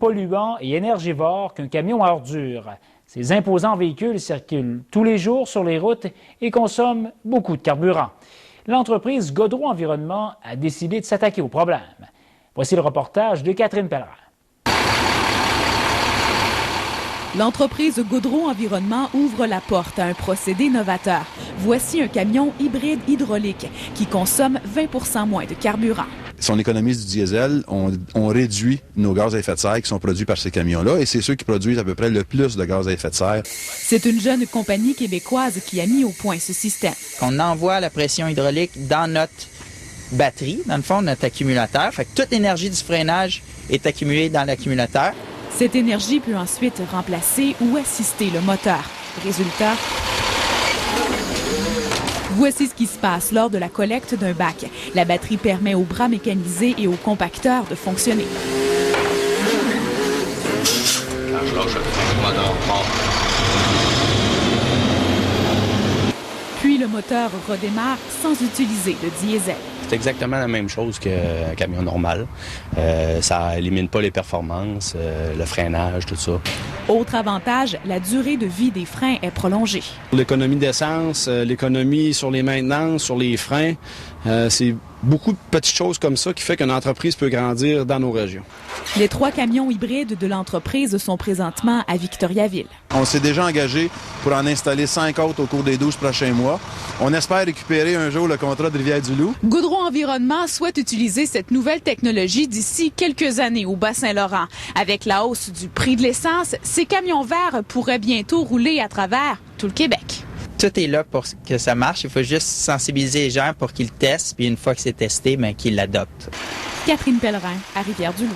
polluant et énergivore qu'un camion à ordures. Ces imposants véhicules circulent tous les jours sur les routes et consomment beaucoup de carburant. L'entreprise Gaudreau Environnement a décidé de s'attaquer au problème. Voici le reportage de Catherine Pellerin. L'entreprise Gaudreau Environnement ouvre la porte à un procédé novateur. Voici un camion hybride hydraulique qui consomme 20 % moins de carburant. Si on économise du diesel, on réduit nos gaz à effet de serre qui sont produits par ces camions-là et c'est ceux qui produisent à peu près le plus de gaz à effet de serre. C'est une jeune compagnie québécoise qui a mis au point ce système. On envoie la pression hydraulique dans notre batterie, dans le fond, notre accumulateur. Fait que toute l'énergie du freinage est accumulée dans l'accumulateur. Cette énergie peut ensuite remplacer ou assister le moteur. Résultat, voici ce qui se passe lors de la collecte d'un bac. La batterie permet aux bras mécanisés et aux compacteurs de fonctionner. Quand je lâche le moteur part. Puis le moteur redémarre sans utiliser de diesel. C'est exactement la même chose qu'un camion normal. Ça élimine pas les performances, le freinage, tout ça. Autre avantage, la durée de vie des freins est prolongée. L'économie d'essence, l'économie sur les maintenances, sur les freins, c'est beaucoup de petites choses comme ça qui fait qu'une entreprise peut grandir dans nos régions. Les 3 camions hybrides de l'entreprise sont présentement à Victoriaville. On s'est déjà engagé pour en installer 5 autres au cours des 12 prochains mois. On espère récupérer un jour le contrat de Rivière-du-Loup. Gaudreau Environnement souhaite utiliser cette nouvelle technologie d'ici quelques années au Bas-Saint-Laurent. Avec la hausse du prix de l'essence, ces camions verts pourraient bientôt rouler à travers tout le Québec. Tout est là pour que ça marche. Il faut juste sensibiliser les gens pour qu'ils le testent. Puis une fois que c'est testé, qu'ils l'adoptent. Catherine Pellerin, à Rivière-du-Loup.